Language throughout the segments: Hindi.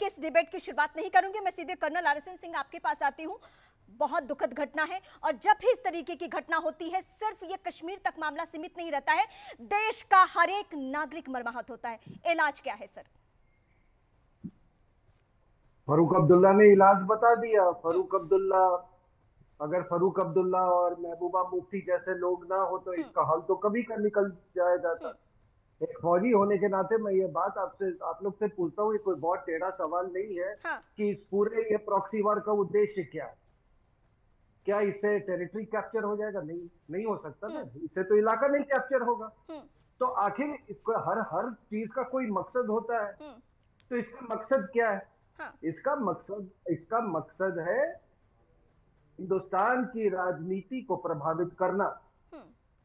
के इस डिबेट की शुरुआत नहीं करूंगी, मैं सीधे कर्नल आरएसएन सिंह आपके पास आती हूं। बहुत दुखद घटना है, और जब भी इस तरीके की घटना होती है सिर्फ ये कश्मीर तक मामला सीमित नहीं रहता है, देश का हर एक नागरिक मरमाहत होता है। इलाज क्या है सर? फारूक अब्दुल्ला ने इलाज बता दिया। फारूक अब्दुल्ला, अगर फारूक अब्दुल्ला और महबूबा मुफ्ती जैसे लोग ना हो तो इसका हल तो कभी का निकल जाया जाता। एक फौजी होने के नाते मैं ये बात आपसे, आप लोग से पूछता हूँ, ये कोई बहुत टेढ़ा सवाल नहीं है हाँ। कि इस पूरे ये प्रॉक्सी वार का उद्देश्य क्या है। क्या इससे टेरिटरी कैप्चर हो जाएगा? नहीं, नहीं हो सकता ना। इससे तो इलाका नहीं कैप्चर होगा। तो आखिर इसको हर हर चीज का कोई मकसद होता है। तो इसका मकसद क्या है? हाँ। इसका मकसद है हिंदुस्तान की राजनीति को प्रभावित करना।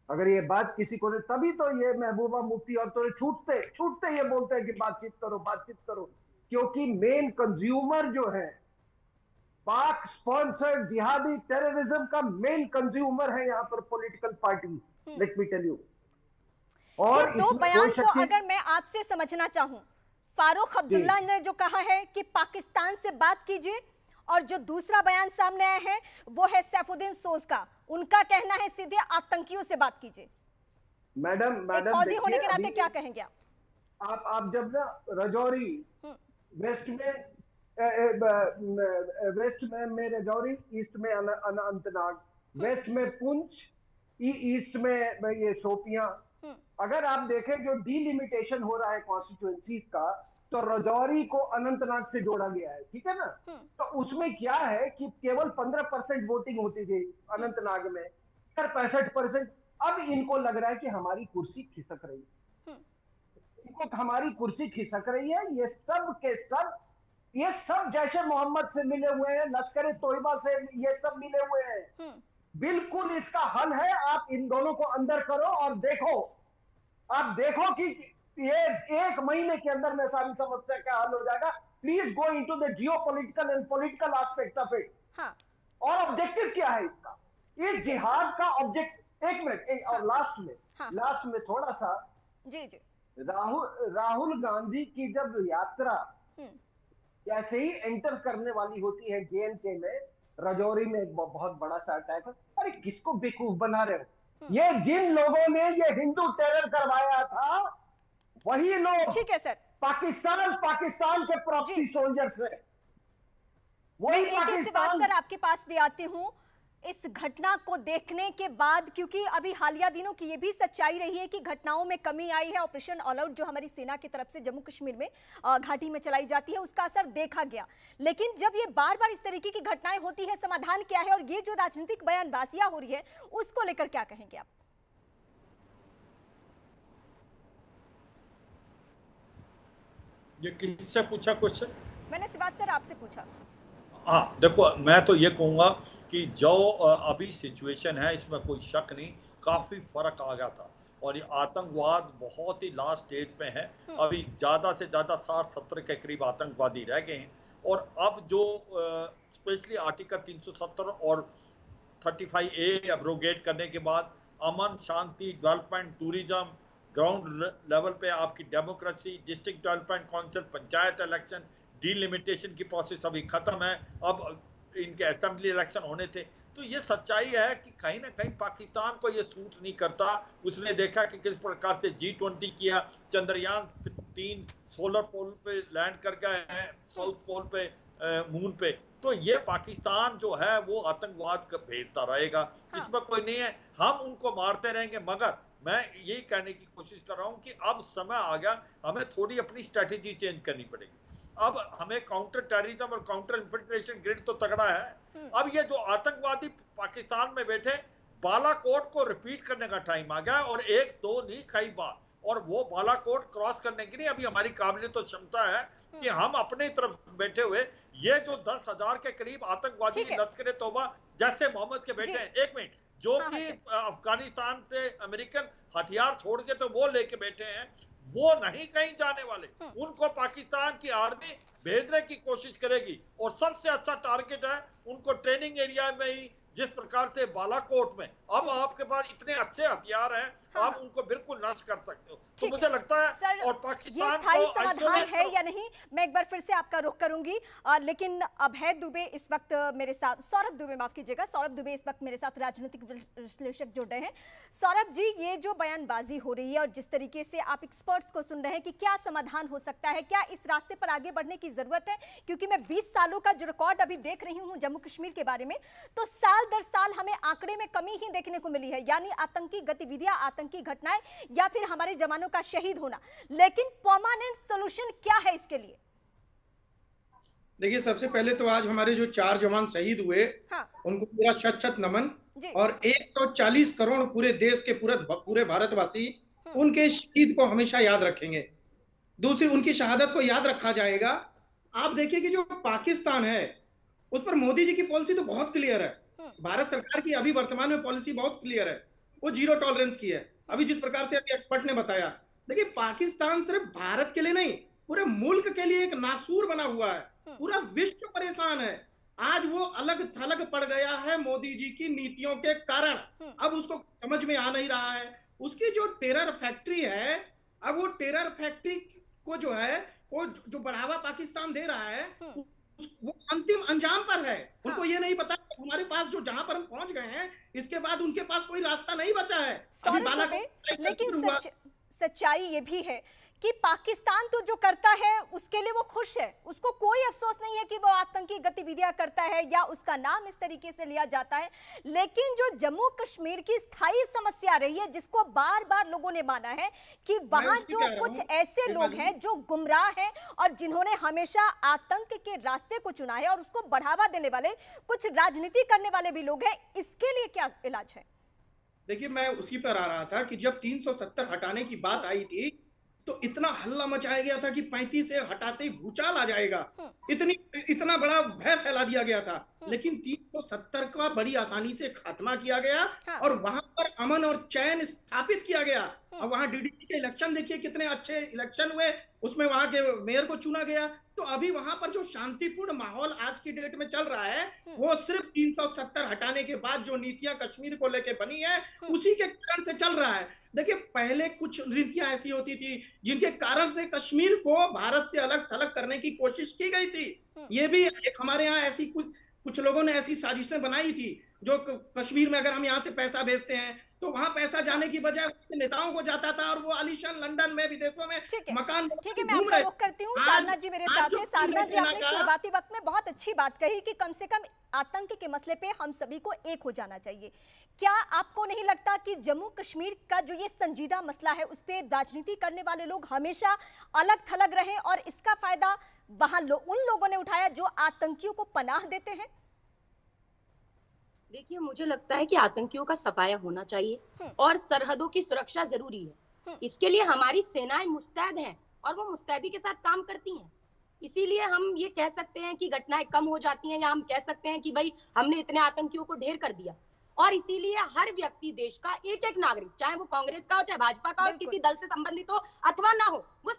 अगर ये बात किसी को नहीं, तभी तो ये महबूबा मुफ्ती और तो छूटते छूटते ये बोलते हैं कि बातचीत करो, बातचीत करो, क्योंकि मेन कंज्यूमर जो है पाक स्पॉन्सर्ड जिहादी टेररिज्म का मेन कंज्यूमर है यहाँ पर political parties. Let me tell you. ये और दो इसमें बयान कोई को शक अगर मैं आपसे समझना चाहूं, फारूक अब्दुल्ला ने जो कहा है कि पाकिस्तान से बात कीजिए, और जो दूसरा बयान सामने आया है वो है सैफुद्दीन सोज का, उनका कहना है सीधे आतंकियों से बात कीजिए। मैडम एक फौजी होने के नाते क्या कहेंगे आप जब ना रजौरी वेस्ट में रजौरी, ईस्ट में अनंतनाग, वेस्ट में पुंछ, ईस्ट में ये शोपियां, अगर आप देखें जो डीलिमिटेशन हो रहा है कॉन्स्टिट्यूएंसीज का, तो रजौरी को अनंतनाग से जोड़ा गया है, ठीक है ना। तो उसमें क्या है कि केवल 15% वोटिंग होती थी अनंतनाग में, 65%। अब इनको लग रहा है कि हमारी कुर्सी खिसक रही है, इनको हमारी कुर्सी खिसक रही है। ये सब के सब, ये सब जैशे मोहम्मद से मिले हुए हैं, लश्कर तोयबा से ये सब मिले हुए हैं। बिल्कुल इसका हल है, आप इन दोनों को अंदर करो और देखो, आप देखो कि ये 1 महीने के अंदर में सारी समस्या का हल हो जाएगा। Please go into the geopolitical and political aspect of it. और ऑब्जेक्टिव क्या है इसका, इस जिहाद का ऑब्जेक्ट, एक मिनट, और लास्ट में थोड़ा सा, जी जी, राहुल गांधी की जब यात्रा जैसे ही एंटर करने वाली होती है जेएनके में, रजौरी में एक बहुत बड़ा सा अटैक है। अरे किसको बेवकूफ बना रहे हो? ये जिन लोगों ने ये हिंदू टेरर करवाया था वही लोग, ठीक है सर, पाकिस्तान के प्रॉक्सी सोल्जर्स है, वही मैं एक ही बात सर आपके पास भी आती हूं। इस घटना को देखने के बाद, क्योंकि अभी हालिया दिनों की ये भी सच्चाई रही है कि घटनाओं में कमी आई है, ऑपरेशन ऑल आउट जो हमारी सेना की तरफ से जम्मू कश्मीर में घाटी में चलाई जाती है, उसका असर देखा गया। लेकिन जब ये बार बार इस तरीके की घटनाएं होती है, समाधान क्या है? और ये जो राजनीतिक बयानबाजियां हो रही है उसको लेकर क्या कहेंगे आप? ये किससे पूछा क्वेश्चन? मैंने सिवाज सर आपसे पूछा। हाँ देखो, मैं तो ये कहूंगा कि जो अभी सिचुएशन है इसमें कोई शक नहीं, काफी फर्क आ गया था, और ये आतंकवाद बहुत ही लास्ट स्टेज पे है। अभी ज्यादा से ज्यादा 60-70 के करीब आतंकवादी रह गए हैं, और अब जो स्पेशली आर्टिकल 370 और 35A एब्रोगेट करने के बाद अमन, शांति, डेवलपमेंट, टूरिज्म, ग्राउंड लेवल पे आपकी democracy, district development council, panchayat election, delimitation की प्रोसेस अभी खत्म है, अब इनके असेंबली इलेक्शन होने थे। तो ये सच्चाई है कि कहीं ना कहीं पाकिस्तान को ये सूट नहीं करता। उसने देखा कि किस प्रकार से G20 किया, चंद्रयान 3 सोलर पोल पे लैंड कर गए हैं, साउथ पोल पे, मून पे। तो ये पाकिस्तान जो है वो आतंकवाद का भेजता रहेगा, इसमें कोई नहीं है, हम उनको मारते रहेंगे। मगर मैं यही कहने की कोशिश कर रहा हूं कि अब समय आ गया, हमें थोड़ी अपनी स्ट्रेटेजी चेंज करनी पड़ेगी। अब हमें काउंटर टेररिज्म और काउंटर इन्फिल्ट्रेशन ग्रिड तो तगड़ा है। अब ये जो आतंकवादी पाकिस्तान में बैठे, बालाकोट को रिपीट करने का टाइम आ गया, और 1, 2 नहीं कई बार, और वो बालाकोट क्रॉस करने की नहीं अभी हमारी काबिलियत तो क्षमता है कि हम अपने तरफ बैठे हुए ये जो 10,000 के करीब आतंकवादी लश्कर तौबा जैसे मोहम्मद के बैठे हैं, 1 मिनट, जो कि अफगानिस्तान से अमेरिकन हथियार छोड़ के तो वो लेके बैठे हैं, वो नहीं कहीं जाने वाले। उनको पाकिस्तान की आर्मी भेजने की कोशिश करेगी, और सबसे अच्छा टारगेट है उनको ट्रेनिंग एरिया में ही जिस प्रकार से बालाकोट में, अब आपके पास इतने अच्छे हथियार हैं, हाँ। आप उनको बिल्कुल नष्ट कर सकते हो। तो ठीक मुझे लगता है सर, और ये पाकिस्तान स्थायी को समाधान आइसोलेट है करो। या नहीं, मैं एक बार फिर से आपका रुख करूंगी। लेकिन अभय दुबे इस वक्त मेरे साथ, सौरभ दुबे माफ कीजिएगा, सौरभ दुबे इस वक्त मेरे साथ राजनीतिक विश्लेषक जुड़ रहे हैं। सौरभ जी, ये जो बयानबाजी हो रही है और जिस तरीके से आप एक्सपर्ट्स को सुन रहे हैं कि क्या समाधान हो सकता है, क्या इस रास्ते पर आगे बढ़ने की जरूरत है? क्योंकि मैं 20 सालों का जो रिकॉर्ड अभी देख रही हूँ जम्मू कश्मीर के बारे में, तो साल दर साल हमें आंकड़े में कमी ही देखने को मिली है, यानी आतंकी गतिविधियां, आतंकी घटनाएं या फिर हमारे जवानों का शहीद होना। लेकिन परमानेंट सॉल्यूशन क्या है इसके लिए? देखिए, सबसे पहले तो आज हमारे जो 4 जवान शहीद हुए, हाँ। उनको पूरा शत-शत नमन। जी। और 140 करोड़ पूरे देश के पूरे भारतवासी उनके शहीद को हमेशा याद रखेंगे। दूसरी, उनकी शहादत को याद रखा जाएगा। आप देखिए कि जो पाकिस्तान है, उस पर मोदी जी की पॉलिसी तो बहुत क्लियर है। भारत सरकार की अभी वर्तमान में पॉलिसी बहुत क्लियर है, वो जीरो टॉलरेंस की है। अभी जिस प्रकार से अभी एक्सपर्ट ने बताया, देखिए पाकिस्तान सिर्फ भारत के लिए नहीं, पूरे मुल्क के लिए एक नासूर बना हुआ है। पूरा विश्व परेशान है। आज वो अलग थलग पड़ गया है मोदी जी की नीतियों के कारण। अब उसको समझ में आ नहीं रहा है। उसकी जो टेरर फैक्ट्री है, अब वो टेरर फैक्ट्री को जो है, वो जो बढ़ावा पाकिस्तान दे रहा है, वो अंतिम अंजाम पर है। उनको ये नहीं पता हमारे पास जो जहां पर हम पहुंच गए हैं, इसके बाद उनके पास कोई रास्ता नहीं बचा है। लेकिन सच्चाई ये भी है कि पाकिस्तान तो जो करता है उसके लिए वो खुश है, उसको कोई अफसोस नहीं है कि वो आतंकी गतिविधियां करता है या उसका नाम इस तरीके से लिया जाता है। लेकिन जो जम्मू कश्मीर की स्थायी समस्या रही है, जिसको बार बार लोगों ने माना है कि वहां जो कुछ ऐसे लोग हैं जो गुमराह हैं और जिन्होंने हमेशा आतंक के रास्ते को चुना है और उसको बढ़ावा देने वाले कुछ राजनीति करने वाले भी लोग हैं, इसके लिए क्या इलाज है? देखिए, मैं उसी पर आ रहा था कि जब 370 हटाने की बात आई थी, तो इतना हल्ला मचाया गया था कि 35 से हटाते ही भूचाल आ जाएगा, इतना बड़ा भय फैला दिया गया था। लेकिन 370 का बड़ी आसानी से खात्मा किया गया और वहां पर अमन और चैन स्थापित किया गया। और वहां डीडीसी के इलेक्शन देखिए कितने अच्छे इलेक्शन हुए, उसमें वहां के मेयर को चुना गया। तो अभी वहां पर जो शांतिपूर्ण माहौल आज की डेट में चल रहा है, वो सिर्फ 370 हटाने के बाद जो नीतियां कश्मीर को लेकर बनी है, उसी के कारण से चल रहा है। देखिए, पहले कुछ नीतियां ऐसी होती थी जिनके कारण से कश्मीर को भारत से अलग थलग करने की कोशिश की गई थी। ये भी एक हमारे यहाँ ऐसी कुछ लोगों ने ऐसी साजिशें बनाई थी, जो कश्मीर में अगर हम यहाँ से पैसा भेजते हैं तो वहां पैसा जाने की बजाय नेताओं को जाता था और वो आलिशान लंदन में, विदेशों में मकान। ठीक है, मैं आपका रुख करती हूँ। साधना जी मेरे साथ है। साधना जी, आपने शुरुआती वक्त में बहुत अच्छी बात कही कि कम से कम आतंक के मसले पे हम सभी को एक हो जाना चाहिए। क्या आपको नहीं लगता कि जम्मू कश्मीर का जो ये संजीदा मसला है, उस पर राजनीति करने वाले लोग हमेशा अलग थलग रहे और इसका फायदा वहां उन लोगों ने उठाया जो आतंकियों को पनाह देते हैं? देखिए, मुझे लगता है कि आतंकियों का सफाया होना चाहिए और सरहदों की सुरक्षा जरूरी है। इसके लिए हमारी सेनाएं मुस्तैद हैं और वो मुस्तैदी के साथ काम करती हैं। इसीलिए हम ये कह सकते हैं कि घटनाएं कम हो जाती हैं, या हम कह सकते हैं कि भाई हमने इतने आतंकियों को ढेर कर दिया। और इसीलिए हर व्यक्ति, देश का एक एक नागरिक, चाहे वो कांग्रेस का हो, चाहे भाजपा का हो, किसी दल से संबंधित हो अथवा ना हो, वो